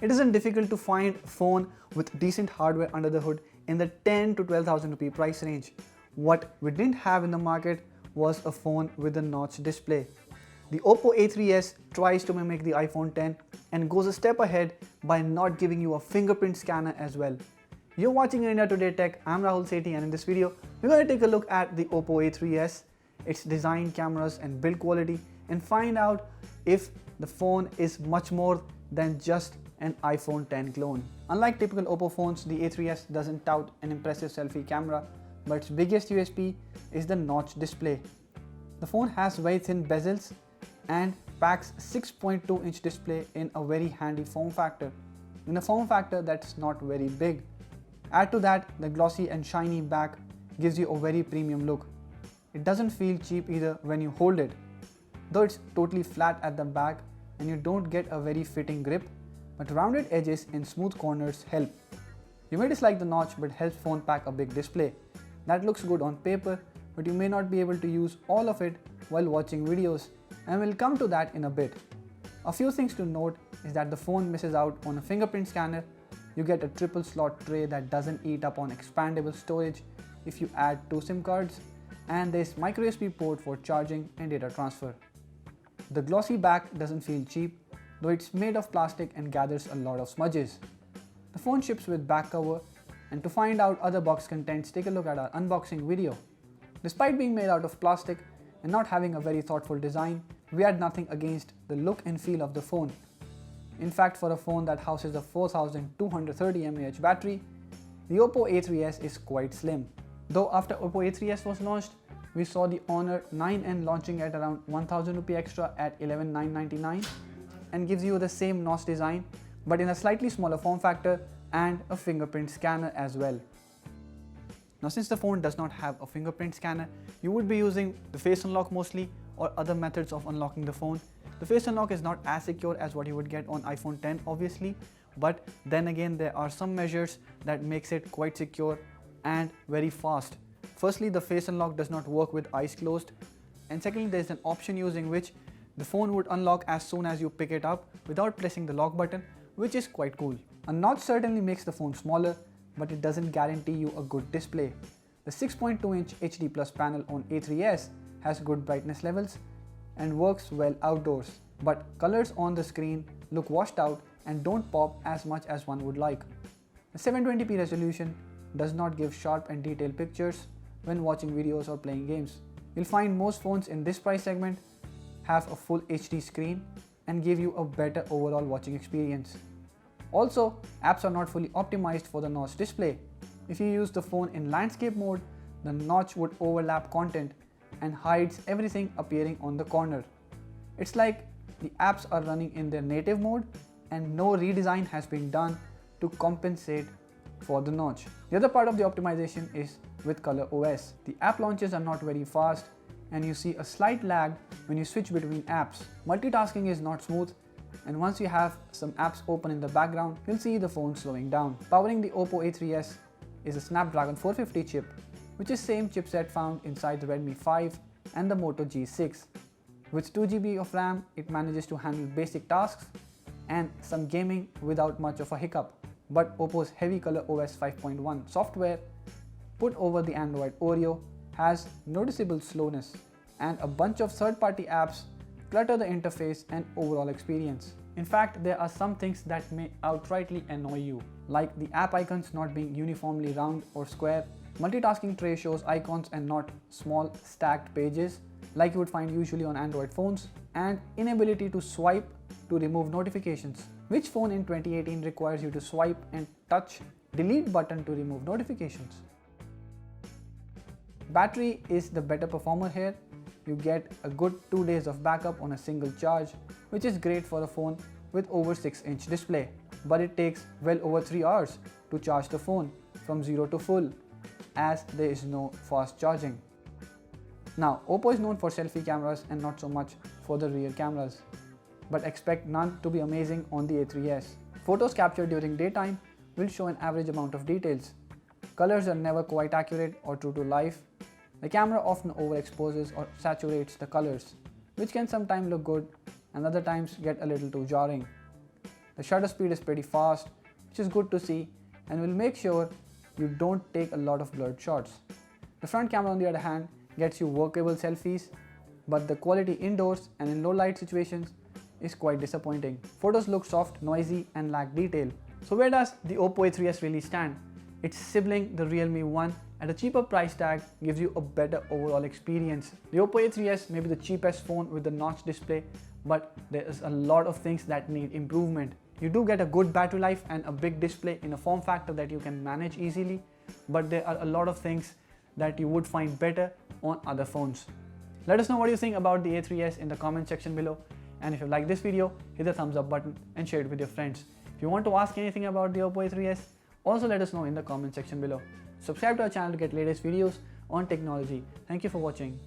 It isn't difficult to find a phone with decent hardware under the hood in the 10 to 12,000 rupee price range. What we didn't have in the market was a phone with a notch display. The Oppo A3S tries to mimic the iPhone X and goes a step ahead by not giving you a fingerprint scanner as well. You're watching India Today Tech, I'm Rahul Sethi, and in this video, we're going to take a look at the Oppo A3S, its design, cameras and build quality, and find out if the phone is much more than just an iPhone X clone. Unlike typical Oppo phones, the A3S doesn't tout an impressive selfie camera, but its biggest USP is the notch display. The phone has very thin bezels and packs 6.2-inch display in a very handy form factor, in a form factor that's not very big. Add to that, the glossy and shiny back gives you a very premium look. It doesn't feel cheap either when you hold it. Though it's totally flat at the back and you don't get a very fitting grip, but rounded edges and smooth corners help. You may dislike the notch, but helps phone pack a big display. That looks good on paper, but you may not be able to use all of it while watching videos, and we'll come to that in a bit. A few things to note is that the phone misses out on a fingerprint scanner. You get a triple slot tray that doesn't eat up on expandable storage if you add 2 SIM cards, and there's micro USB port for charging and data transfer. The glossy back doesn't feel cheap, though it's made of plastic and gathers a lot of smudges. The phone ships with back cover, and to find out other box contents, take a look at our unboxing video. Despite being made out of plastic and not having a very thoughtful design, we had nothing against the look and feel of the phone. In fact, for a phone that houses a 4230 mAh battery, the Oppo A3S is quite slim. Though after Oppo A3S was launched, we saw the Honor 9N launching at around 1000 rupee extra at 11,999 and gives you the same notch design but in a slightly smaller form factor and a fingerprint scanner as well. Now, since the phone does not have a fingerprint scanner, you would be using the face unlock mostly or other methods of unlocking the phone. The face unlock is not as secure as what you would get on iPhone X obviously, but then again there are some measures that makes it quite secure and very fast. Firstly, the face unlock does not work with eyes closed, and secondly, there is an option using which the phone would unlock as soon as you pick it up without pressing the lock button, which is quite cool. A notch certainly makes the phone smaller, but it doesn't guarantee you a good display. The 6.2-inch HD Plus panel on A3S has good brightness levels and works well outdoors, but colors on the screen look washed out and don't pop as much as one would like. The 720p resolution does not give sharp and detailed pictures when watching videos or playing games. You'll find most phones in this price segment have a full HD screen and give you a better overall watching experience. Also, apps are not fully optimized for the notch display. If you use the phone in landscape mode, the notch would overlap content and hides everything appearing on the corner. It's like the apps are running in their native mode and no redesign has been done to compensate for the notch. The other part of the optimization is with ColorOS. The app launches are not very fast and you see a slight lag when you switch between apps. Multitasking is not smooth, and once you have some apps open in the background, you'll see the phone slowing down. Powering the Oppo A3S is a Snapdragon 450 chip, which is same chipset found inside the Redmi 5 and the Moto G6. With 2GB of RAM, it manages to handle basic tasks and some gaming without much of a hiccup. But Oppo's heavy ColorOS 5.1 software put over the Android Oreo has noticeable slowness, and a bunch of third-party apps clutter the interface and overall experience. In fact, there are some things that may outrightly annoy you, like the app icons not being uniformly round or square. Multitasking tray shows icons and not small stacked pages like you would find usually on Android phones, and inability to swipe to remove notifications. Which phone in 2018 requires you to swipe and touch delete button to remove notifications? Battery is the better performer here. You get a good 2 days of backup on a single charge, which is great for a phone with over 6-inch display. But it takes well over 3 hours to charge the phone from 0 to full, as there is no fast charging. Now, Oppo is known for selfie cameras and not so much for the rear cameras, but expect none to be amazing on the A3S. Photos captured during daytime will show an average amount of details. Colors are never quite accurate or true to life. The camera often overexposes or saturates the colors, which can sometimes look good and other times get a little too jarring. The shutter speed is pretty fast, which is good to see, and will make sure you don't take a lot of blurred shots. The front camera on the other hand gets you workable selfies, but the quality indoors and in low light situations is quite disappointing. Photos look soft, noisy and lack detail. So where does the Oppo A3s really stand? Its sibling, the Realme 1, at a cheaper price tag gives you a better overall experience. The Oppo A3s may be the cheapest phone with the notch display, but there is a lot of things that need improvement. You do get a good battery life and a big display in a form factor that you can manage easily, but there are a lot of things that you would find better on other phones. Let us know what you think about the A3s in the comment section below, and if you like this video, hit the thumbs up button and share it with your friends. If you want to ask anything about the Oppo A3s, also let us know in the comment section below. Subscribe to our channel to get latest videos on technology. Thank you for watching.